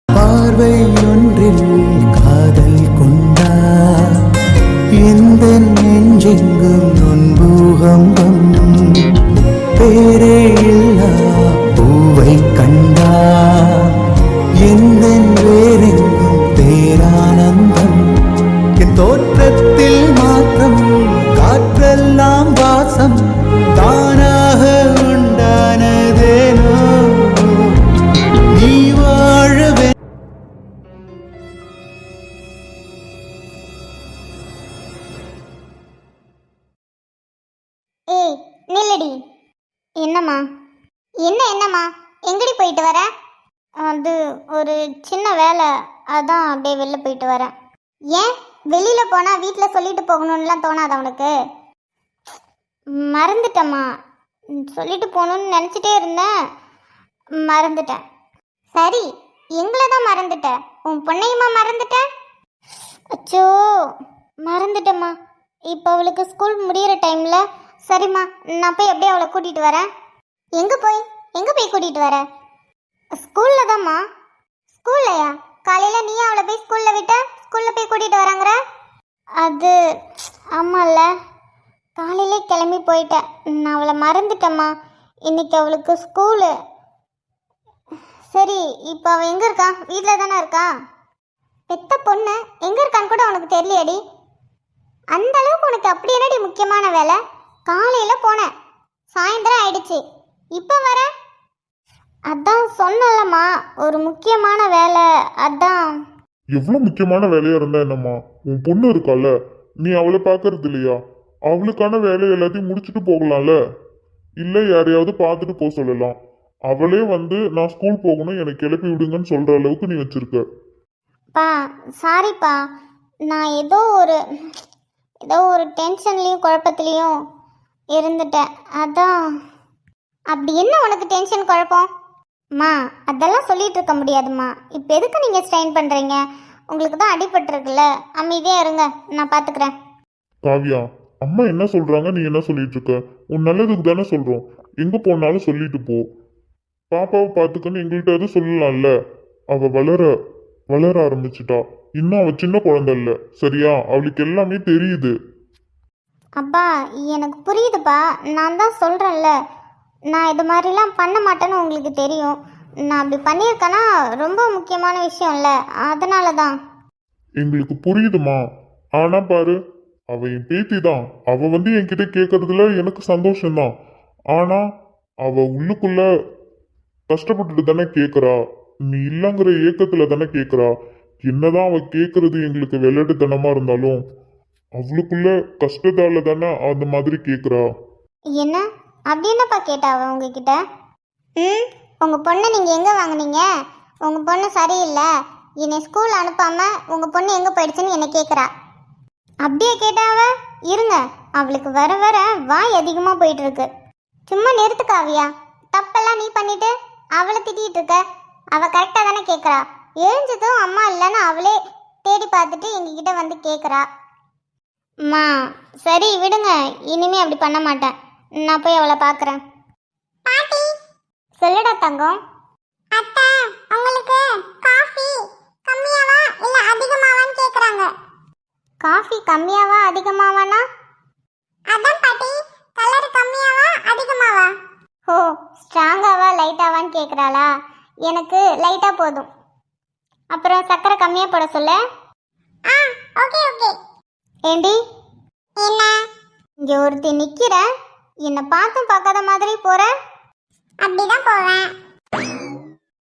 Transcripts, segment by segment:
பார்வை ஒன்றில் காதல் கொண்டா எந்த நெஞ்செங்கும் நொன்பூகம்பம் பேரே இல்லா பூவை கண்டா எந்த வேறெங்கும் பேரானந்தம் என் தோற்றத்தில் மாற்றம் காற்றெல்லாம் வாசம் தானாக உண்டானதேனோ நீ வாழவே. ஏய் நில்லடி. என்னம்மா? என்னம்மா எங்கடி போயிட்டு வர? அது ஒரு சின்ன வேலை, அதான் அப்படியே வெளில போயிட்டு வரேன். ஏன் வெளியில போனா வீட்டில் சொல்லிட்டு போகணும்லாம் தோணாதா உனக்கு? மறந்துட்டம்மா. சொல்லிட்டு போகணும்னு நினச்சிட்டே இருந்தேன், மறந்துட்டேன். சரி, எங்களை தான் மறந்துட்ட, உன் பொண்ணையுமா மறந்துட்ட? அச்சோ, மறந்துட்டம்மா. இப்போ அவளுக்கு ஸ்கூல் முடிகிற டைமில். சரிம்மா, நான் போய் அப்படியே அவளை கூட்டிகிட்டு வரேன். எங்கே போய் கூட்டிகிட்டு வர? ஸ்கூலில் தான்மா. ஸ்கூல்லையா? காலையில் நீ அவளை போய் ஸ்கூலில் விட்ட, ஸ்கூலில் போய் கூட்டிகிட்டு வராங்கிற? அது ஆமாம்ல, காலையிலே கிளம்பி போயிட்டேன். நான் அவளை மறந்துட்டேம்மா. இன்னைக்கு அவளுக்கு ஸ்கூலு. சரி, இப்போ அவள் எங்கே இருக்கா? வீட்டில் தானே இருக்கா? பெத்த பொண்ணு எங்கே இருக்கான்னு கூட உனக்கு தெரியலையடி. அந்த அளவுக்கு உனக்கு அப்படி என்னடி முக்கியமான வேலை? காலையில் போனேன், சாயந்தரம் ஆயிடுச்சு, இப்போ வர. அதான் சொன்னலம்மா, ஒரு முக்கியமான வேலை, அதான். எவ்வளவு முக்கியமான வேலையா இருந்தா என்னம்மா? உன் பொண்ணு இருக்கால, நீ அவளை பாக்குறது இல்லையா? அவளுக்கான வேலை எல்லாத்தையும் முடிச்சுட்டு போகலாம்ல. இல்லை யாரையாவது பார்த்துட்டு போக சொல்லலாம். அவளே வந்து நான் ஸ்கூல் போகணும், எனக்கு எழுப்பி விடுங்கன்னு சொல்ற அளவுக்கு நீ வச்சிருக்க. பா சாரிப்பா, நான் ஏதோ ஒரு டென்ஷன்லேயும் குழப்பத்துலேயும் இருந்துட்டேன், அதான். அப்படி என்ன உனக்கு டென்ஷன் குழப்பம்? அம்மா அதெல்லாம் சொல்லிட்டு இருக்க முடியாதும்மா. இப்போ எதுக்கு நீங்கள் ஸ்ட்ரெயின் பண்ணுறீங்க? உங்களுக்கு தான் அடிபட்டுருக்குல்ல, அமைதியாக இருங்க, நான் பார்த்துக்கிறேன். காவியா, அம்மா என்ன சொல்றாங்க, நீ என்ன சொல்லிட்டு இருக்க? உன் நல்லதுக்கு தானே சொல்றோம். எங்க போனாலும் சொல்லிட்டு போ. பாப்பாவை பார்த்துக்கன்னு எங்கள்கிட்ட எதுவும் சொல்லலாம்ல. அவ வளர ஆரம்பிச்சிட்டா. இன்னும் அவ சின்ன குழந்தை இல்ல, சரியா? அவளுக்கு எல்லாமே தெரியுது. அப்பா எனக்கு புரியுதுப்பா, நான் தான் சொல்கிறேன்ல, நான் இது மாதிரிலாம் பண்ண மாட்டேன்னு உங்களுக்கு தெரியும். நான் அப்படி பண்ணியிருக்கேன்னா ரொம்ப முக்கியமான விஷயம் இல்லை, அதனால தான். எங்களுக்கு புரியுதுமா. ஆனா பாரு, அவ என் பேத்தி தான். அவ வந்து என்கிட்ட கேட்கறதுல எனக்கு சந்தோஷம்தான். ஆனா அவ உள்ளுக்குள்ள கஷ்டப்பட்டுட்டு தானே கேட்குறா. நீ இல்லைங்கிற ஏக்கத்துல தானே கேட்குறா. என்னதான் அவ கேட்கறது எங்களுக்கு விளையாட்டுத்தனமா இருந்தாலும் அவளுக்குள்ள கஷ்டத்தால தானே அந்த மாதிரி கேட்குறா. என்ன அப்படி என்னப்பா கேட்டா அவ உங்ககிட்ட? உங்கள் பொண்ணை நீங்கள் எங்கே வாங்கினீங்க? உங்கள் பொண்ணு சரியில்லை, என்னை ஸ்கூல் அனுப்பாமல் உங்கள் பொண்ணு எங்கே போயிடுச்சுன்னு என்னை கேட்குறா. அப்படியே கேட்டாவ? இருங்க, அவளுக்கு வர வர வாய் அதிகமாக போயிட்டு இருக்கு. சும்மா நிறுத்து காவியா. தப்பெல்லாம் நீ பண்ணிட்டு அவளை திட்டிகிட்டு இருக்க. அவள் கரெக்டாக தானே கேட்குறா. எழுஞ்சதும் அம்மா இல்லைன்னு அவளே தேடி பார்த்துட்டு எங்ககிட்ட வந்து கேட்குறா. அம்மா சரி விடுங்க, இனிமே அப்படி பண்ண மாட்டேன். நான் போய் அவளை பார்க்குறேன். பாட்டி சொல்லுடா தங்கம். அத்தை உங்களுக்கு காஃபி கம்மியாவா இல்லை அதிகமாவான்னு கேட்குறாங்க. காஃபி கம்மியாவா அதிகமாவானா? அதான் பாட்டி, கலர் கம்மியாவா அதிகமாவா? ஓ, ஸ்ட்ராங்காவா லைட்டாவான்னு கேட்குறாளா? எனக்கு லைட்டாக போதும். அப்புறம் சர்க்கரை கம்மியாக போட சொல்லு. Okay okay. ஏண்டி என்ன இங்கே ஒருத்தி நிற்கிற, என்னை பார்த்தும் பார்க்காத மாதிரி போற? அப்படிதான் போவேன்.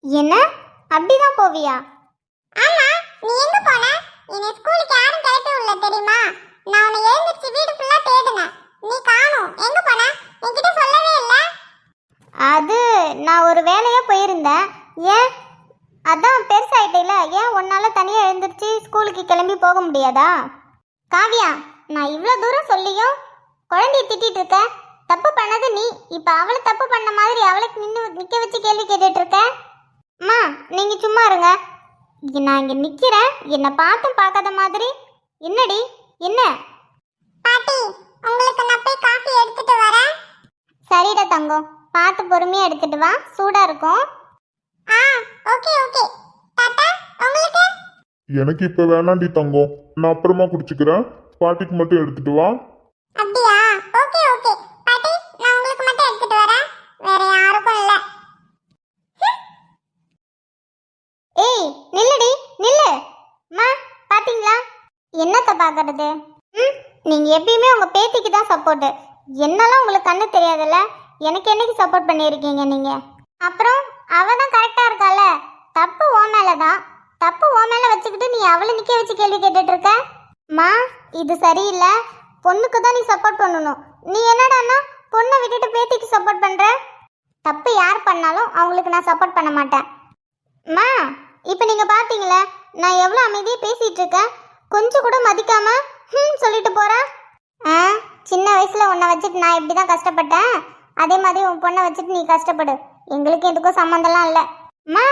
என்ன அப்படிதான் போவியா? ஆமா, நீ எங்க போன? என்னை ஸ்கூலுக்கு யாரும் கிளப்பி விடல தெரியுமா? நான் உன்னை எழுந்திருச்சு வீடு ஃபுல்லா தேடினேன், நீ காணோம். எங்க போன? என்கிட்ட சொல்லவே இல்லை. அது நான் ஒரு வேலையா போயிருந்தேன். ஏன்? அதான் பெருசாயிட்டேல, ஏன் உன்னால தனியாக எழுந்திருச்சு ஸ்கூலுக்கு கிளம்பி போக முடியாதா? காவியா, நான் இவ்வளோ தூரம் சொல்லியும் குழந்தைய திட்டிட்டு இருக்க. தப்பு பண்ணது நீ, இப்போ அவளை தப்பு பண்ண மாதிரி அவளுக்கு நிற்க வச்சு கேள்வி கேட்டுட்டு இருக்க. அம்மா நீங்கள் சும்மா இருங்க, நான் இங்கே நிற்கிறேன், என்னை பார்த்தும் பார்க்காத மாதிரி. என்னடி என்ன? பாட்டி உங்களுக்கு நான் போய் காஃபி எடுத்துட்டு வரேன். சரிடா தங்கம், பார்த்து பொறுமையாக எடுத்துட்டு வா, சூடாக இருக்கும். Okay okay Tata. எனக்கு இப்ப வேணாண்டி தங்கம், நான் அப்புறமா குடிச்சுக்கிறேன். பாட்டிக்கு மட்டும் எடுத்துட்டு வா. அப்படியா? ஓகே ஓகே பாட்டி, நான் உங்களுக்கு மட்டும் எடுத்துட்டு வரேன், வேற யாருக்கும் இல்ல. ஏய் நில்லுடி நில்லு. அம்மா பாத்தீங்களா? என்னத்த பாக்குறது? நீங்க எப்பயுமே உங்க பேத்திக்கு தான் சப்போர்ட். என்னெல்லாம் உங்களுக்கு கண்ணு தெரியாதுல்ல? எனக்கு என்னைக்கு சப்போர்ட் பண்ணியிருக்கீங்க நீங்க? அப்புறம் அவ தான் கரெக்டா இருக்கால. தப்பு ஓ மேலதான். தப்பு ஓ மேல வச்சுக்கிட்டு நீ அவளை நிக்க வச்சு கேள்வி கேட்டுட்டு இருக்க. மா இது சரியில்லை. பொண்ணுக்கு தான் நீ சப்போர்ட் பண்ணணும். நீ என்னடான்னா பொண்ணை விட்டுட்டு பேத்திக்கு சப்போர்ட் பண்ற. தப்பு யார் பண்ணாலும் அவங்களுக்கு நான் சப்போர்ட் பண்ண மாட்டேன். மா இப்போ நீங்க பாத்தீங்களா நான் எவ்வளவு அமைதியா பேசிட்டு இருக்கேன், கொஞ்சம் கூட மதிக்காம சொல்லிட்டு போறேன். சின்ன வயசுல உன்னை வச்சுட்டு நான் இப்படி தான் கஷ்டப்பட்டேன், அதே மாதிரி உன் பொண்ணை வச்சுட்டு நீ கஷ்டப்படு. எங்களுக்கு எதுக்கும் சம்மந்தம்லாம் இல்லை. மா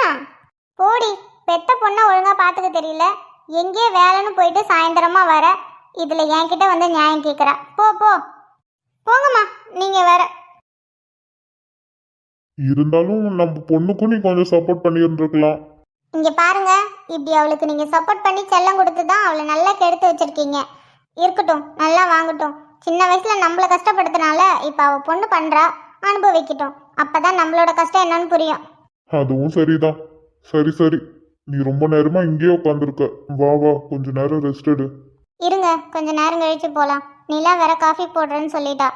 போடி, பெத்த பொண்ணை ஒழுங்கா பாத்துக்க தெரியல, எங்கேயே வேலைன்னு போயிட்டு சாயந்தரமா வர, இதுல என்கிட்ட வந்து நியாயம் கேட்குற. போ போ போங்கம்மா, நீங்க வேற. இருந்தாலும் நம்ம பொண்ணுக்கும் நீ கொஞ்சம் சப்போர்ட் பண்ணியிருந்துருக்கலாம். இங்க பாருங்க, இப்படி அவளுக்கு நீங்க சப்போர்ட் பண்ணி செல்லம் கொடுத்து தான் அவளை நல்லா கெடுத்து வச்சிருக்கீங்க. இருக்கட்டும், நல்லா வாங்கட்டும். சின்ன வயசுல நம்மள கஷ்டப்படுத்தினால இப்ப அவ பொண்ணு பண்றா, அனுபவிக்கட்டும். அப்பதான் நம்மளோட கஷ்டம் என்னன்னு புரியும். அதுவும் சரிதான். சரி சரி, நீ ரொம்ப நேரமா இங்கேயே உட்காந்துருக்க. வா வா, கொஞ்ச நேரம் ரெஸ்ட் எடு. இருங்க, கொஞ்ச நேரம் கழிச்சு போலாம். நிலா வேற காஃபி போடுறேன்னு சொல்லிட்டா.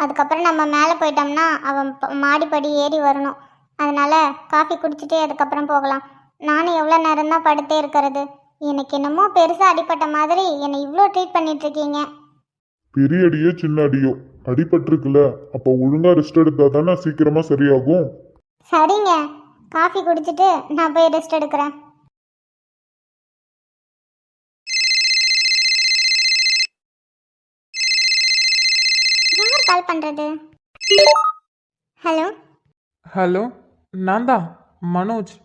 அதுக்கப்புறம் நம்ம மேலே போயிட்டோம்னா அவன் மாடிப்படி ஏறி வரணும். அதனால காஃபி குடிச்சிட்டு அதுக்கப்புறம் போகலாம். நானும் எவ்வளோ நேரம் தான் படுத்தே இருக்கிறது? எனக்கு என்னமோ பெருசாக அடிப்பட்ட மாதிரி என்னை இவ்வளோ ட்ரீட் பண்ணிட்டு இருக்கீங்க. பெரிய அடியோ சின்ன அடியோ அடிபட்டிருக்குல்ல, அப்போ ஒழுங்கா ரெஸ்ட் எடுத்தா தானே சீக்கிரமா சரியாகும். சரிங்க, காஃபி குடிச்சிட்டு நான் போய் ரெஸ்ட் எடுக்கிறேன். யார் கால் பண்ணுறது? ஹலோ ஹலோ, நான் தான் மனோஜ்.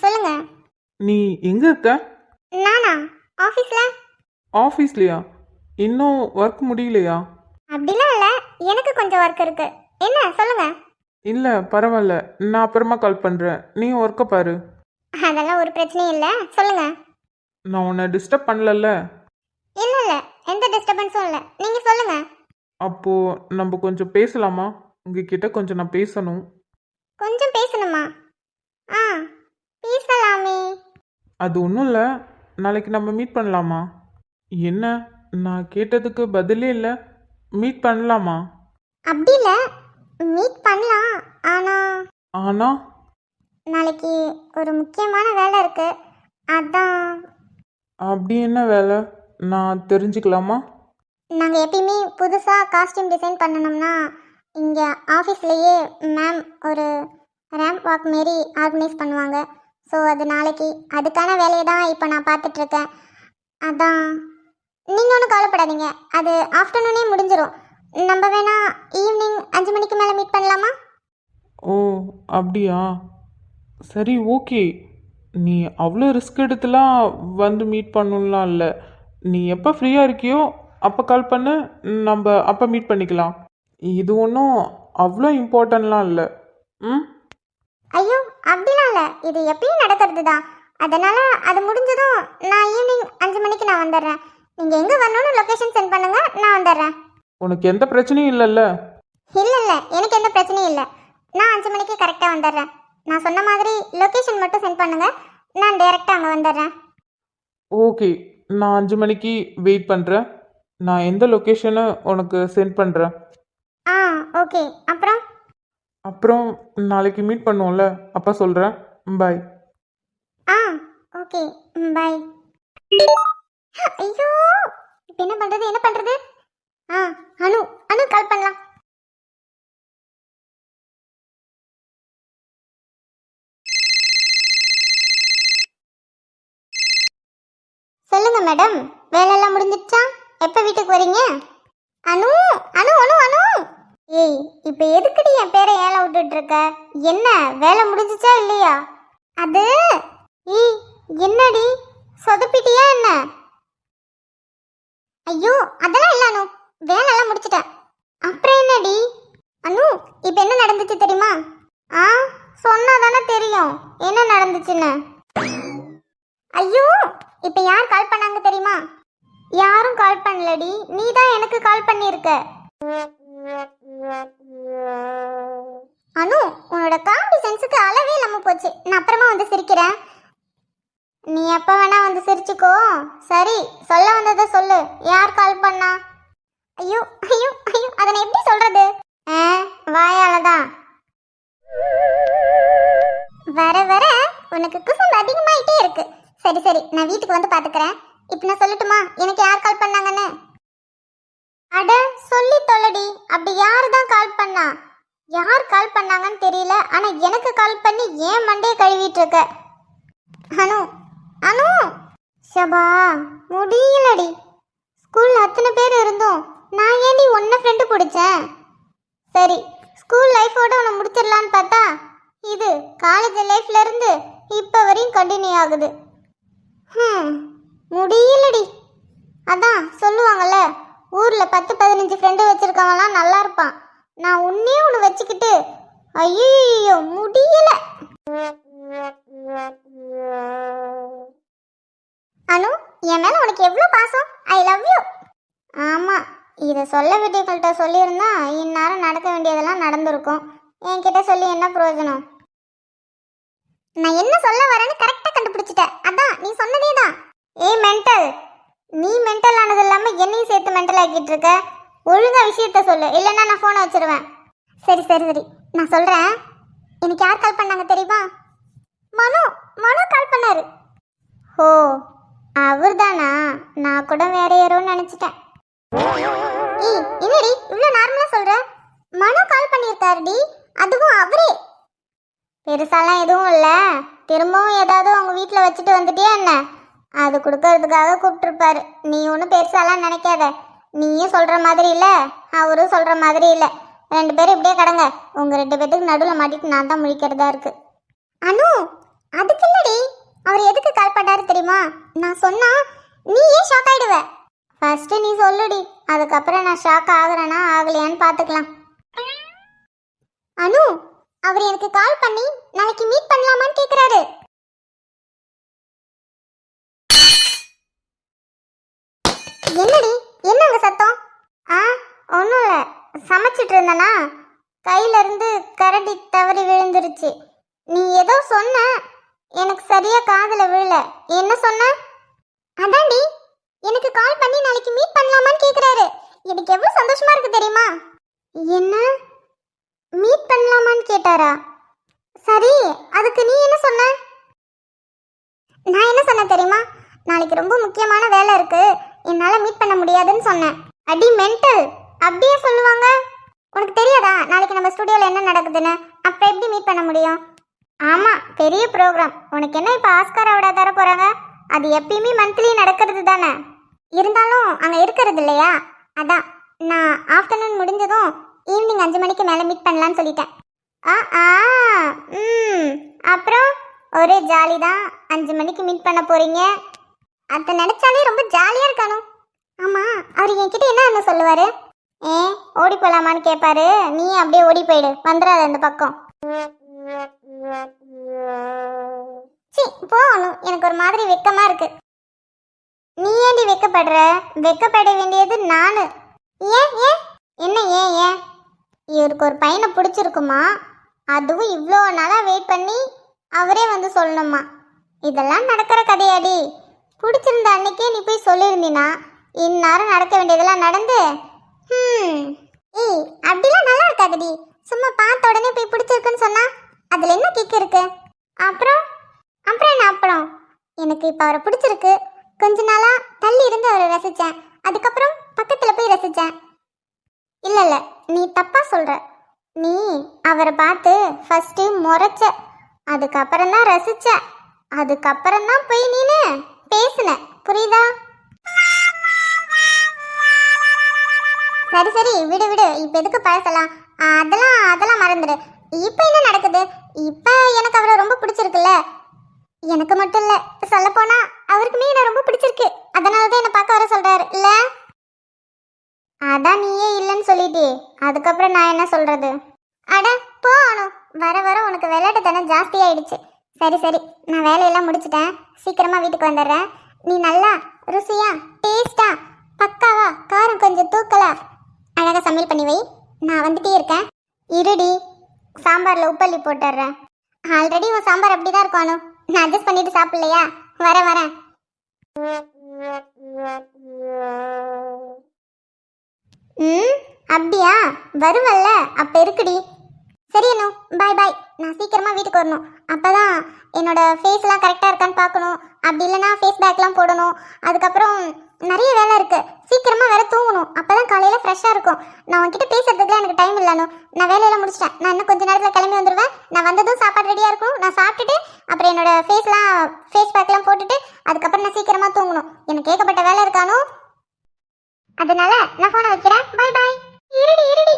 சொல்லுங்க. நீ எங்கே இருக்க? நானா? ஆஃபீஸில். ஆஃபீஸ்லையா? இன்னும் ஒர்க் முடியலையா? அப்படிலாம் இல்லை, எனக்கு கொஞ்சம் ஒர்க் இருக்கு. என்ன சொல்லுங்க. இல்லை பரவாயில்ல, நான் அப்புறமா கால் பண்ணுறேன். நீ ஒர்க்கை பாரு. அதெல்லாம் ஒரு பிரச்சனையும் இல்லை, சொல்லுங்க. நான் உன்னை டிஸ்டர்ப் பண்ணலல்ல? இல்லை இல்லை, எந்த டிஸ்டர்பன்ஸும் இல்லை, நீங்கள் சொல்லுங்க. அப்போது நம்ம கொஞ்சம் பேசலாமா? உங்ககிட்ட கொஞ்சம் நான் பேசணும். கொஞ்சம் பேசணுமா? பேசலாமே. அது ஒன்றும் இல்லை, நாளைக்கு நம்ம மீட் பண்ணலாமா? என்ன, நான் கேட்டதுக்கு பதிலே இல்லை. மீட் பண்ணலாமா? அப்படி இல்லை, மீட் பண்ணலாம். ஆனா நாளைக்கு ஒரு முக்கியமான வேலை இருக்கு, அதான். அப்படி என்ன வேலை, நான் தெரிஞ்சுக்கலாமா? நாங்கள் எப்பயுமே புதுசாக காஸ்டியூம் டிசைன் பண்ணணும்னா இங்கே ஆஃபீஸ்லேயே மேம் ஒரு ரேம்ப் வாக் மாரி ஆர்கனைஸ் பண்ணுவாங்க. ஸோ அது நாளைக்கு, அதுக்கான வேலையை தான் இப்போ நான் பார்த்துட்ருக்கேன். அதான். நீங்கள் ஒன்றும் கவலைப்படாதீங்க, அது ஆஃப்டர்நூனே முடிஞ்சிடும். நம்ம வேணா ஈவினிங் 5 மணிக்கு மேலே மீட் பண்ணலாமா? ஓ அப்படியா, சரி ஓகே. நீ அவ்வளோ ரிஸ்க் எடுத்துலாம் வந்து மீட் பண்ணலாம் இல்லை. நீ எப்போ ஃப்ரீயாக இருக்கியோ அப்போ கால் பண்ணு, நம்ம அப்போ மீட் பண்ணிக்கலாம். இது ஒன்றும் அவ்வளோ இம்பார்ட்டன்ட்லாம் இல்லை. ஐயோ அப்படிலாம் இல்லை, இது எப்பயும் நடக்கிறது தான். அதனால் அது முடிஞ்சதும் நான் ஈவினிங் 5 மணிக்கு நான் வந்துடுறேன். நீங்கள் எங்கே வரணும்னு லொக்கேஷன் சென்ட் பண்ணுங்கள், நான் வந்துடுறேன். உனக்கு எந்த பிரச்சனையும் இல்லைல்ல? இல்லை இல்லை, எனக்கு எந்த பிரச்சனையும் இல்லை. நான் 5 மணிக்கு கரெக்டாக வந்துடுறேன். நான் சொன்ன மாதிரி லொக்கேஷன் மட்டும் சென்ட் பண்ணுங்கள், நான் டைரெக்டாக அங்கே வந்துடுறேன். ஓகே, நான் 5 மணிக்கு வெயிட் பண்ணுறேன். நான் எந்த லொக்கேஷனை உனக்கு சென்ட் பண்ணுறேன். ஓகே. அப்புறம் நாளைக்கு மீட் பண்ணுவோம்ல, அப்போ சொல்கிறேன். பாய். Okay bye. ஐயோ, இப்போ என்ன பண்ணுறது? அனு கால் பண்ணலாம். சொல்லுங்க மேடம், வேலையெல்லாம் முடிஞ்சிடுச்சா? எப்போ வீட்டுக்கு வரீங்க? அனு அனு அனு அனு ஏய், இப்போ எதுக்குடி என் பேரை ஏழை விட்டுட்டு இருக்க? என்ன வேலை முடிஞ்சிச்சா இல்லையா? அது என்னடி சொதப்பிட்டியா என்ன? ஐயோ அதெல்லாம் இல்லை அனு, வேலையெல்லாம் முடிச்சிட்டேன். அப்புறம் என்னடி அனு, இப்போ என்ன நடந்துச்சு தெரியுமா? சொன்னா தானே தெரியும் என்ன நடந்துச்சுன்னு. ஐயோ, இப்ப யார் கால் பண்ணாங்க தெரியுமா? யாரும் கால் பண்ணலடி, நீ தான் எனக்கு கால் பண்ணியிருக்க. அனு, உன்னோட காமெடி சென்ஸுக்கு அளவே இல்லாம போச்சு. நான் அப்புறமா வந்து சிரிக்கிறேன். நீ எப்ப வேணா வந்து சிரிச்சுக்கோ. சரி, சொல்ல வந்ததை சொல்லு. யார் கால் பண்ணா? ஐயோ ஐயோ ஐயோ, அதை நான் எப்படி சொல்றது? வாயாலதான். வர வர உனக்கு குசும்பு அதிகமாயிட்டே இருக்கு. சரி சரி, நான் வீட்டுக்கு வந்து பாத்துக்கிறேன். இப்ப நான் சொல்லட்டுமா எனக்கு யார் கால் பண்ணாங்கன்னு? அட சொல்லி தொல்லடி. அப்படி யாரு தான் கால் பண்ணா? யார் கால் பண்ணாங்கன்னு தெரியல, ஆனா எனக்கு கால் பண்ணி ஏன் மண்டையை கழுவிட்டு இருக்க. அனு அனு, ஷபா முடியலடி. ஸ்கூல்ல அத்தனை பேர் இருந்தோம், நான் ஏன்டி ஒன்ன ஃப்ரெண்டு பிடிச்சேன்? சரி, ஸ்கூல் லைஃபோட உன்னை முடிச்சிடலான்னு பார்த்தா இது காலேஜ் லைஃப்ல இருந்து இப்ப வரையும் கண்டினியூ ஆகுது. முடியலடி. அதான் சொல்லுவாங்கல்ல, ஊர்ல 10-15 ஃப்ரெண்டு வச்சிருக்கவன்லாம் நல்லா இருப்பான். நான் உன்னே ஒன்று வச்சுக்கிட்டு ஐயோ முடியல. அனு, என் மேல உனக்கு எவ்வளோ பாசம். I love you. ஆமா, இதை சொல்ல வேண்டியவங்கள்ட்ட சொல்லியிருந்தா இந்நேரம் நடக்க வேண்டியதெல்லாம் நடந்திருக்கும். என்கிட்ட சொல்லி என்ன பிரயோஜனம்? நான் என்ன சொல்ல வரேன்னு கரெக்டாக கண்டுபிடிச்சிட்ட. அதான் நீ சொன்னதே தான். ஏய் மென்டல், நீ மென்டல் ஆனது இல்லாமல் என்னையும் சேர்த்து மென்டல் ஆக்கிட்டு இருக்க. ஒழுங்கா விஷயத்த சொல்லு, இல்லைன்னா நான் ஃபோனை வச்சிருவேன். சரி சரி சரி, நான் சொல்கிறேன். எனக்கு யார் கால் பண்ணாங்க தெரியுமா? மனு. மனு கால் பண்ணாரு. ஓ, அவர் தானா? நான் கூட வேற யாரோன்னு நினச்சிட்டேன். ஏய் என்னடி இவ்வளோ நார்மலாக சொல்கிற? மனு கால் பண்ணியிருக்காருடி, அதுவும் அவரே. பெருசாலாம் எதுவும் இல்லை, திரும்பவும் ஏதாவது அவங்க வீட்டில் வச்சுட்டு வந்துட்டியா என்ன? அது கொடுக்கறதுக்காக கூப்பிட்டுருப்பாரு. நீ ஒன்றும் பெருசாலாம் நினைக்காத. நீயும் சொல்கிற மாதிரி இல்லை, அவரும் சொல்கிற மாதிரி இல்லை. 2 பேரும் இப்படியே கடங்க. உங்கள் 2 பேத்துக்கு நடுவில் மாட்டிட்டு நான் தான் முழிக்கிறதா இருக்கு. அனு, அதுக்கு இல்லடி. அவர் எதுக்கு கால் பண்ணாரு தெரியுமா? நான் சொன்னா நீ ஏன் ஷாக் ஆயிடுவ. ஃபர்ஸ்ட் நீ சொல்லுடி, அதுக்கப்புறம் நான் ஷாக் ஆகுறேனா ஆகலையான்னு பார்த்துக்கலாம். அனு, அவர் எனக்கு கால் பண்ணி நாளைக்கு மீட் பண்ணலாமான்னு கேட்குறாரு. என்னடி, என்னங்க சத்தம்? ஒன்றும் இல்லை, சமைச்சிட்டு இருந்தனா கையில இருந்து கரண்டி தவறி விழுந்துருச்சு. நீ ஏதோ சொன்ன, எனக்கு சரியா காதுல விழல. என்ன சொன்ன? அதான்டி, எனக்கு கால் பண்ணி நாளைக்கு மீட் பண்ணலாமான்னு கேக்குறாரு. எனக்கு எவ்வளவு சந்தோஷமா இருக்கு தெரியுமா? என்ன மீட் பண்ணலாமான்னு கேட்டாரா? சரி, அதுக்கு நீ என்ன சொன்ன? நான் என்ன சொன்னேன் தெரியுமா? நாளைக்கு ரொம்ப முக்கியமான வேலை இருக்கு, என்னால மீட் பண்ண முடியாதுன்னு சொன்னேன். அடி மென்டல், அப்படியே சொல்லுவாங்க? உனக்கு தெரியாதா நாளைக்கு நம்ம ஸ்டுடியோல என்ன நடக்குதுன்னு? அப்ப எப்படி மீட் பண்ண முடியும்? ஆமா, பெரிய ப்ரோக்ராம். உனக்கு என்ன இப்ப ஆஸ்கார் அவார்டா தர போறாங்க? அது எப்பயுமே மந்த்லி நடக்கிறது தானே. இருந்தாலும் அங்க இருக்கிறது இல்லையா, அதான் நான் ஆஃப்டர்நூன் முடிஞ்சதும் ஈவினிங் 5 மணிக்கு மேல மீட் பண்ணலான்னு சொல்லிட்டேன். அப்புறம் ஒரே ஜாலி தான். 5 மணிக்கு மீட் பண்ண போறீங்க, அதை நினைச்சாலே ரொம்ப ஜாலியா இருக்கணும். ஆமா, அவர் என்கிட்ட என்ன சொல்லுவாரு? ஓடி போலாமான்னு கேட்பாரு. நீ அப்படியே ஓடி போயிடு, வந்துடாத அந்த பக்கம். போகணும், எனக்கு ஒரு மாதிரி வெக்கமா இருக்கு. நீ ஏண்டி வெக்கப்படுற? வெக்கப்பட வேண்டியது நானு. ஏன் ஏன் என்ன ஏன் ஏன்? இவருக்கு ஒரு பையனை பிடிச்சிருக்குமா, அதுவும் இவ்வளோ நாளா வெயிட் பண்ணி அவரே வந்து சொல்லணுமா? இதெல்லாம் நடக்கிற கதையாடி? பிடிச்சிருந்த அன்னைக்கே நீ போய் சொல்லியிருந்தீனா இந்நேரம் நடக்க வேண்டியதெல்லாம் நடந்து. ஏய், அப்படிலாம் நல்லா இருக்காதுடி. சும்மா பார்த்த உடனே போய் பிடிச்சிருக்குன்னு சொன்னா அதுல என்ன கிக் இருக்கு? அப்புறம் அப்புறம் என்ன? அப்புறம் எனக்கு இப்போ அவரை பிடிச்சிருக்கு. கொஞ்ச நாளா தள்ளி இருந்து அவரை ரசித்தேன், அதுக்கப்புறம் பக்கத்தில் போய் ரசித்தேன். இல்லை இல்லை, நீ தப்பா சொல்ற. நீ அவரை பார்த்து ஃபர்ஸ்ட் முறைச்ச, அதுக்கப்புறம் தான் ரசிச்ச, அதுக்கப்புறம் தான் போய் நீனு பேசுன. புரியுதா? சரி சரி, விடு விடு. இப்போ எதுக்கு பேசலாம்? அதெல்லாம் மறந்துடு. இப்போ என்ன நடக்குது? இப்போ எனக்கு அவரை ரொம்ப பிடிச்சிருக்குல்ல. எனக்கு மட்டும் இல்லை, சொல்ல போனா அவருக்குமே என்ன ரொம்ப பிடிச்சிருக்கு. அதனால தான் என்னை பார்க்க வர சொல்றாரு இல்ல? அதான் நீயே இல்லைன்னு சொல்லிட்டே, அதுக்கப்புறம் நான் என்ன சொல்றது? அட போகணும். வர வர உனக்கு விளையாட்டு தானே ஜாஸ்தி ஆயிடுச்சு. சரி சரி, நான் வேலையெல்லாம் முடிச்சிட்டேன், சீக்கிரமா வீட்டுக்கு வந்துடுறேன். நீ நல்லா ருசியா டேஸ்டா பக்காவா காரம் கொஞ்சம் தூக்கலா அழகா சமையல் பண்ணி வை. நான் வந்துட்டே இருக்கேன். இருடி, சாம்பார்ல உப்பள்ளி போட்டுடுறேன். ஆல்ரெடி உன் சாம்பார் அப்படிதான் இருக்கும் அனு, நான் அட்ஜஸ்ட் பண்ணிட்டு சாப்பிடலையா? வரேன் வரேன். ம், அப்படியா? வருவல்ல, அப்ப இருக்குடி. சரி அனு, பாய் பாய். நான் சீக்கிரமா வீட்டுக்கு வரணும், அப்பதான் என்னோட ஃபேஸ்லாம் கரெக்டாக இருக்கான்னு பார்க்கணும். அப்படி இல்லைன்னா ஃபேஸ் பேக்லாம் போடணும். அதுக்கப்புறம் நிறைய வேலை இருக்கு, சீக்கிரமா வேற தூங்கணும், அப்பதான் காலையில ஃப்ரெஷ்ஷாக இருக்கும். நான் உன்கிட்ட பேசுறதுக்குலாம் எனக்கு டைம் இல்லைனு, நான் வேலையெல்லாம் முடிச்சிட்டேன். நான் இன்னும் கொஞ்ச நேரத்தில் கிளம்பி வந்துடுவேன். நான் வந்ததும் சாப்பாடு ரெடியாக இருக்கும், நான் சாப்பிட்டுட்டு அப்புறம் என்னோட ஃபேஸ் பேக்லாம் போட்டுட்டு அதுக்கப்புறம் நான் சீக்கிரமா தூங்கணும். எனக்கு ஏகப்பட்ட வேலை இருக்கானோ, அதனால நான் ஃபோனை வைக்கிறேன். பாய் பாய். இருடி இருடி.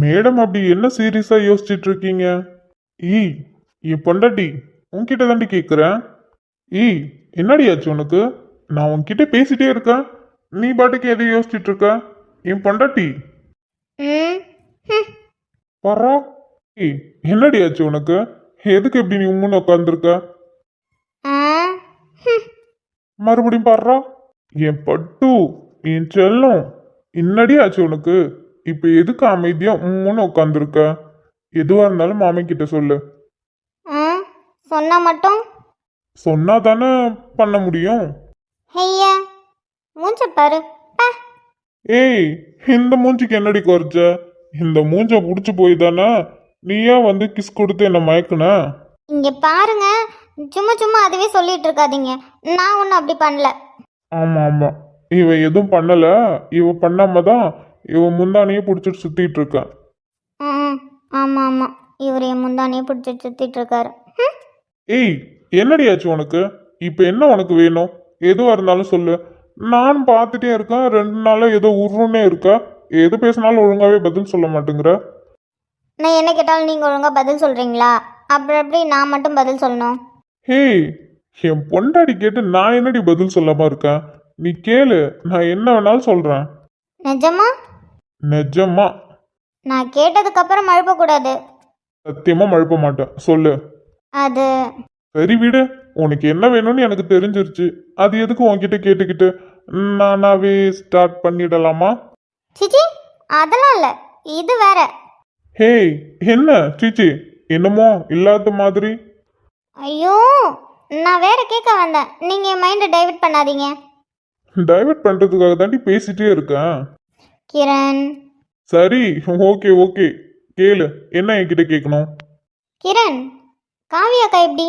மேடம் அப்படி என்ன சீரியஸா யோசிச்சுட்டு இருக்கீங்க? ஈ, என் பொண்டாட்டி உன்கிட்ட தாண்டி கேட்குறேன். ஈ, என்னடி ஆச்சு உனக்கு? நான் உன்கிட்ட பேசிட்டே இருக்கேன், நீ பாட்டுக்கு எதை யோசிச்சுட்டு இருக்க? என் பொண்டாட்டி ம், ம். பரா. ஈ, என்னடி ஆச்சு உனக்கு? எதுக்கு இப்படி நீ உம்முன்னு உட்காந்துருக்க? ஆ, ம். மறுபடியும் பாடுறா. என் பட்டு, என் செல்லம், என்னடி ஆச்சு உனக்கு? இப்ப எதுக்கு அமைதியா உம்முன்னு உட்காந்துருக்க? எதுவா இருந்தாலும் மாமி கிட்ட சொல்லு. ஆ, சொன்னா மட்டும் சொன்னா தானே பண்ண முடியும். ஐயா, மூஞ்ச பாரு. பா. ஏய், இந்த மூஞ்சிக்கு என்னடி குறைச்ச? இந்த மூஞ்ச புடிச்சு போய் தானே நீயா வந்து கிஸ் கொடுத்து என்ன மயக்குன? இங்க பாருங்க, சும்மா சும்மா அதுவே சொல்லிட்டு இருக்காதீங்க. நான் ஒன்றும் அப்படி பண்ணல. ஆமா ஆமா, இவ எதுவும் பண்ணல. இவ பண்ணாம தான் இவ முந்தானையே புடிச்சிட்டு சுத்திட்டு இருக்க. ம், ஆமாம் ஆமாம், இவர் என் முந்தானையே பிடிச்சிட்டு சுத்திட்டு இருக்காரு. ம். ஏய், என்னடி ஆச்சு உனக்கு? இப்ப என்ன உனக்கு வேணும்? எதுவா இருந்தாலும் சொல்லு. நான் பார்த்துட்டே இருக்கேன், 2 நாளா ஏதோ உருன்னே இருக்க. எது பேசினாலும் ஒழுங்காவே பதில் சொல்ல மாட்டேங்கிற. நான் என்ன கேட்டாலும் நீங்கள் ஒழுங்காக பதில் சொல்கிறீங்களா? அப்புறம் எப்படி நான் மட்டும் பதில் சொல்லணும்? ஹேய், என் பொண்டாடி கேட்டு நான் என்னடி பதில் சொல்லாம இருக்கேன்? நீ கேளு, நான் என்ன வேணாலும் சொல்றேன். நிஜமா? நிஜமா நான் கேட்டதுக்கப்புறம் மழுப்பக்கூடாது. சத்தியமா மழுப்ப மாட்டேன், சொல்லு. அது சரி விடு, உனக்கு என்ன வேணும்னு எனக்கு தெரிஞ்சிருச்சு. அது எதுக்கு உன்கிட்ட கேட்டுக்கிட்டு? நானாவே ஸ்டார்ட் பண்ணிடலாமா? சிச்சி, அதெல்லாம் இல்லை, இது வேற. ஹேய், என்ன சீச்சி, என்னமோ இல்லாத மாதிரி. ஐயோ, நான் வேற கேட்க வந்தேன், நீங்கள் என் மைண்டை டைவர்ட் பண்ணாதீங்க. டைவர்ட் பண்றதுக்காக தாண்டி பேசிட்டே இருக்கேன். கிரண். சரி, ஓகே ஓகே, கேளு, என்ன என்கிட்ட கேட்கணும்? கிரண், காவியாக்கா எப்படி?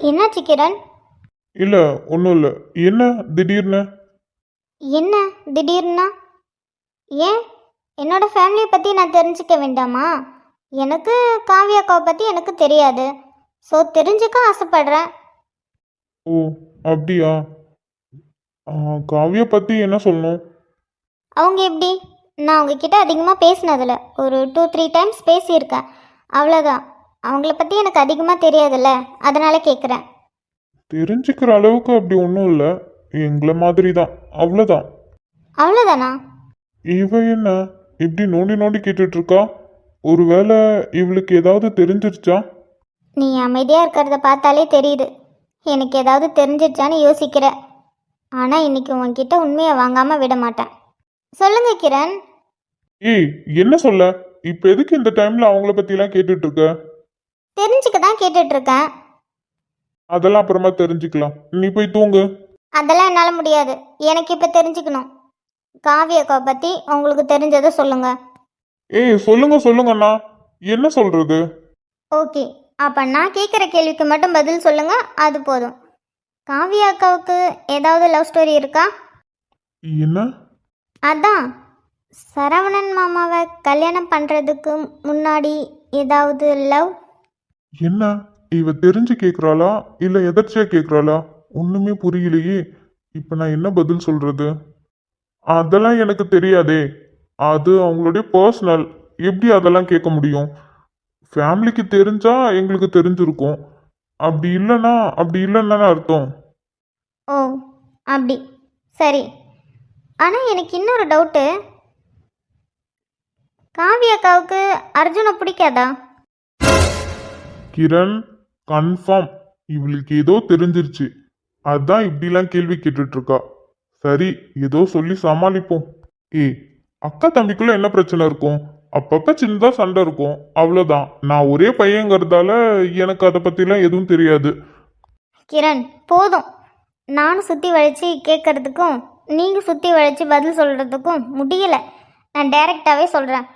என்னாச்சு கிரண்? இல்ல, ஒன்றும் இல்லை. என்ன திடீர்னு? என்ன திடீர்னா? ஏன், என்னோட ஃபேமிலியை பற்றி நான் தெரிஞ்சுக்க வேண்டாமா? எனக்கு காவியாக்காவை பற்றி எனக்கு தெரியாது, ஸோ தெரிஞ்சுக்க ஆசைப்படுறேன். ஓ அப்படியா? காவியா பற்றி என்ன சொல்லணும்? அவங்க எப்படி? நான் உங்ககிட்ட அதிகமாக பேசினதில்ல, ஒரு 2-3 டைம்ஸ் பேசியிருக்கேன், அவ்வளோதான். அவங்கள பற்றி எனக்கு அதிகமாக தெரியாதுல்ல, அதனால கேட்குறேன். தெரிஞ்சுக்கிற அளவுக்கு அப்படி ஒன்றும் இல்லை, எங்களை மாதிரி தான், அவ்வளோதான். அவ்வளோதானா? இவ என்ன இப்படி நோண்டி நோண்டி கேட்டுட்டு இருக்கா? ஒருவேளை இவளுக்கு ஏதாவது தெரிஞ்சிருச்சா? நீ அமைதியாக இருக்கிறத பார்த்தாலே தெரியுது எனக்கு ஏதாவது தெரிஞ்சிருச்சான்னு யோசிக்கிற. ஆனால் இன்னைக்கு உன்கிட்ட உண்மையை வாங்காமல் விட மாட்டேன். சொல்லுங்க கிரண். ஏய் என்ன சொல்ல? இப்ப எதுக்கு இந்த டைம்ல அவங்கள பத்திலாம் கேட்டுட்டு இருக்க? தெரிஞ்சுக்க தான் கேட்டுட்ருக்கேன். அதெல்லாம் அப்புறமா தெரிஞ்சுக்கலாம், நீ போய் தூங்கு. அதெல்லாம் என்னால் முடியாது, எனக்கு இப்போ தெரிஞ்சுக்கணும். காவியக்கா பற்றி உங்களுக்கு தெரிஞ்சதை சொல்லுங்க. ஏய் சொல்லுங்க சொல்லுங்கண்ணா, என்ன சொல்றது? ஓகே, அப்போ நான் கேட்குற கேள்விக்கு மட்டும் பதில் சொல்லுங்க, அது போதும். காவியா அக்காவுக்கு ஏதாவது லவ் ஸ்டோரி இருக்கா? என்ன? அதான் சரவணன் மாமாவை கல்யாணம் பண்ணுறதுக்கு முன்னாடி ஏதாவது லவ்? என்ன இவ தெரிஞ்சு கேக்குறாளா இல்ல எதர்ச்சியா கேக்குறாளா? ஒண்ணுமே புரியலையே. இப்ப நான் என்ன பதில் சொல்றது? அதெல்லாம் எனக்கு தெரியாதே, அது அவங்களுடைய பர்சனல். எப்படி அதெல்லாம் கேட்க முடியும்? ஃபேமிலிக்கு தெரிஞ்சா எங்களுக்கு தெரிஞ்சிருக்கும், அப்படி இல்லைன்னா அர்த்தம். ஓ அப்படி, சரி. ஆனால் எனக்கு இன்னொரு டவுட்டு, காவியா அக்காவுக்கு அர்ஜுனை பிடிக்காதா? கிரண், கன்ஃபார்ம் இவளுக்கு ஏதோ தெரிஞ்சிருச்சு, அதான் இப்படிலாம் கேள்வி கேட்டுட்டு இருக்கா. சரி, ஏதோ சொல்லி சமாளிப்போம். ஏய், அக்கா தம்பிக்குள்ள என்ன பிரச்சனை இருக்கும்? அப்பப்ப சின்னதா சண்டை இருக்கும், அவ்வளோதான். நான் ஒரே பையங்கிறதால எனக்கு அதை பத்திலாம் எதுவும் தெரியாது. கிரண் போதும், நானும் சுற்றி வளைச்சி கேட்கறதுக்கும் நீங்கள் சுற்றி வளைச்சி பதில் சொல்கிறதுக்கும் முடியலை. நான் டைரெக்டாகவே சொல்கிறேன்,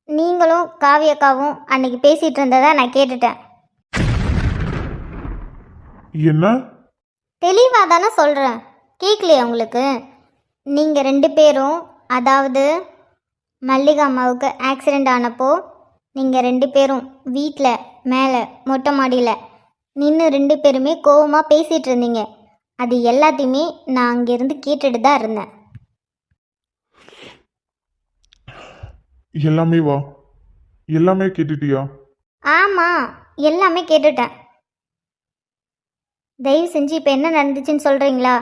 நீங்களும் காவியக்காவும் அன்னைக்கு பேசிகிட்டு இருந்ததை நான் கேட்டுட்டேன். என்ன? தெளிவாக தானே சொல்கிறேன், கேட்கலையா உங்களுக்கு? நீங்கள் 2 பேரும், அதாவது மல்லிகா அம்மாவுக்கு ஆக்சிடெண்ட் ஆனப்போ நீங்கள் 2 பேரும் வீட்டில் மேலே மொட்டை மாடியில் நின்று 2 பேருமே கோவமாக பேசிகிட்டு இருந்தீங்க. அது எல்லாத்தையுமே நான் அங்கேருந்து கேட்டுட்டு தான் இருந்தேன். எல்லாமே வா, எல்லாமே கேட்டுட்டியா? ஆமாம், எல்லாமே கேட்டுட்டேன். தயவு செஞ்சு இப்போ என்ன நடந்துச்சுன்னு சொல்கிறீங்களா?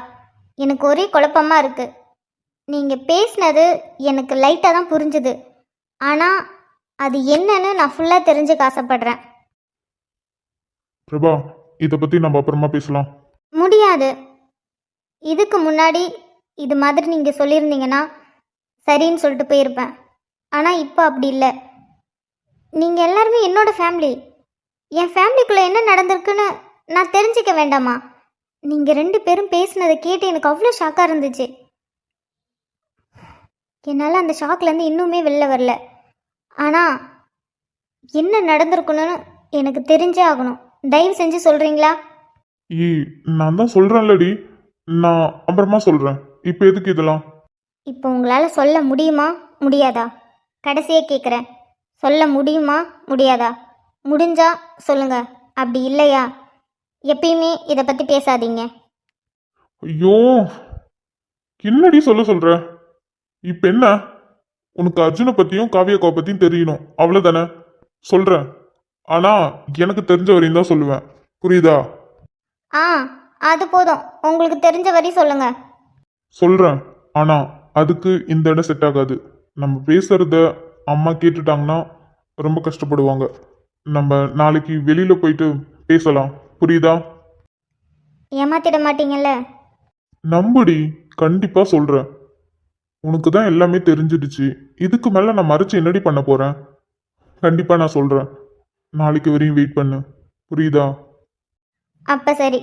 எனக்கு ஒரே குழப்பமாக இருக்குது. நீங்கள் பேசினது எனக்கு லைட்டாக தான் புரிஞ்சுது, ஆனால் அது என்னன்னு நான் ஃபுல்லாக தெரிஞ்சுக்க ஆசைப்பட்றேன். பிரபா, இதை பத்தி நம்ம அப்புறமா பேசலாம். முடியாது. இதுக்கு முன்னாடி இது மாதிரி நீங்கள் சொல்லியிருந்தீங்கன்னா சரின்னு சொல்லிட்டு போயிருப்பேன். ஆனால் இப்போ அப்படி இல்லை. நீங்கள் எல்லாருமே என்னோட ஃபேமிலி. என் ஃபேமிலிக்குள்ளே என்ன நடந்திருக்குன்னு நான் தெரிஞ்சிக்க வேண்டாமா? நீங்கள் 2 பேரும் பேசினதை கேட்டு எனக்கு அவ்வளோ ஷாக்காக இருந்துச்சு. என்னால் அந்த ஷாக்லேருந்து இன்னுமே வெளில வரல. ஆனால் என்ன நடந்திருக்கணும்னு எனக்கு தெரிஞ்சே ஆகணும். தயவு செஞ்சு சொல்கிறீங்களா? ஏய், நான் தான் சொல்றேன்லடி, நான் அப்புறமா சொல்றேன். இப்போ எதுக்கு இதெல்லாம்? இப்போ உங்களால் சொல்ல முடியுமா முடியாதா? கடைசியாக கேட்குறேன், சொல்ல முடியுமா முடியாதா? முடிஞ்சா சொல்லுங்க, அப்படி இல்லையா எப்பயுமே இதை பற்றி பேசாதீங்க. ஐயோ, என்னடி சொல்ற? இப்ப என்ன? உனக்கு அர்ஜுனை பத்தியும் காவியக்கா பத்தியும் தெரியணும், அவ்வளவுதானே? சொல்றேன், ஆனா எனக்கு தெரிஞ்ச வரையும் தான் சொல்லுவேன், புரியுதா? ஆ அது போதும், உங்களுக்கு தெரிஞ்ச வரை சொல்லுங்க. சொல்றேன், ஆனா அதுக்கு இந்த இடம் செட் ஆகாது. நம்ம பேசுறத அம்மா கேட்டுட்டாங்கன்னா ரொம்ப கஷ்டப்படுவாங்க. நம்ம நாளைக்கு வெளியில போயிட்டு பேசலாம், புரியுதா? ஏமாத்திட மாட்டீங்கல்ல? நம்புடி, கண்டிப்பா சொல்றேன். உனக்கு தான் எல்லாமே தெரிஞ்சிடுச்சு, இதுக்கு மேல நான் மறைச்சு என்னடி பண்ண போறேன்? கண்டிப்பா நான் சொல்றேன், நாளைக்கு வரையும் வெயிட் பண்ணு, புரியுதா? அப்போ சரி.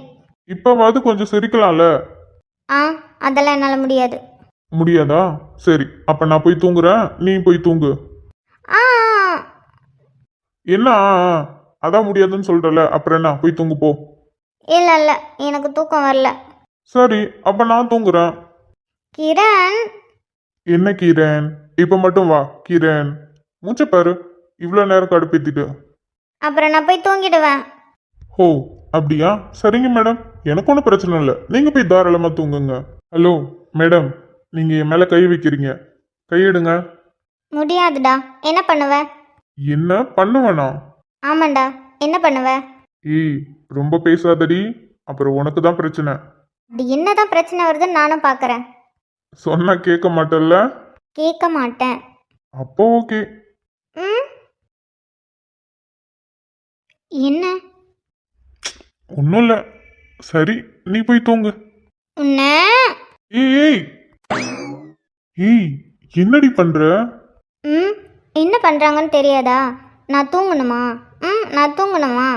இப்பவாவது கொஞ்சம் சிரிக்கலாம்ல. ஆ அதெல்லாம் என்னால் முடியாது. முடியாதா? சரி, அப்ப நான் போய் தூங்குறேன், நீ போய் தூங்கு. ஆ என்ன அதான் முடியாதுன்னு சொல்றல, அப்புறம் என்ன, போய் தூங்கு போ. இல்லை இல்லை, எனக்கு தூக்கம் வரல. சரி, அப்ப நான் தூங்குறேன். கிரண். என்ன கிரண், இப்ப மட்டும் வா கிரண். மூச்ச பாரு, இவ்வளோ நேரம் கடுப்பேத்திட்டு. அப்புறம் நான் போய் தூங்கிடுவேன். ஓ அப்படியா? சரிங்க மேடம், எனக்கு ஒன்றும் பிரச்சனை இல்லை, நீங்க போய் தாராளமா தூங்குங்க. ஹலோ மேடம், நீங்க என் மேல கை வைக்கிறீங்க, கையெடுங்க. முடியாதுடா. என்ன பண்ணுவ? என்ன பண்ணுவேனா? ஆமாண்டா, என்ன பண்ணுவ? ஏய் ரொம்ப பேசாதடி, அப்புறம் உனக்கு தான் பிரச்சனை. அப்படி என்னதான் பிரச்சனை வருதுன்னு நானும் பார்க்குறேன். சொன்னா கேட்க மாட்டல்ல? கேட்க மாட்டேன். அப்போ ஓகே. ம். என்ன? ஒன்றும் இல்லை, சரி நீ போய் தூங்கு. உன்ன ஏய் ஏய் ஏய், என்னடி பண்ற? ம் என்ன பண்ணுறாங்கன்னு தெரியாதா? நான் தூங்கணுமா? நான் தூங்கணுமா?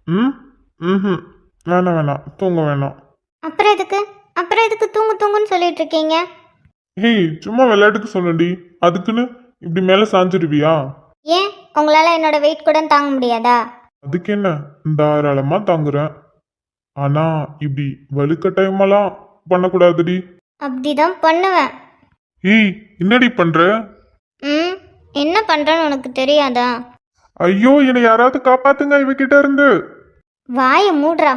ம் ம் வேணாம் வேணாம், தூங்க வேணாம். அப்புறம் எதுக்கு தூங்கு தூங்குன்னு சொல்லிட்டு இருக்கீங்க? ஏய் சும்மா விளையாட்டுக்கு சொன்னடி, அதுக்குன்னு இப்படி மேலே சாஞ்சிருவியா? ஏன் உங்களால் என்னோட வெயிட் கூட தாங்க முடியாதா? அதுக்கு என்ன, தாராளமா தாங்குறேன். ஆனா இப்படி வலுக்கட்டாயமெல்லாம் பண்ணக்கூடாதுடி. அப்படிதான் பண்ணுவேன். ஏய் என்னடி பண்ற? ம் என்ன பண்ணுறேன்னு உனக்கு தெரியாதா? ஐயோ என்னை யாராவது காப்பாத்துங்க இவகிட்ட இருந்து. வாயை மூடுறா.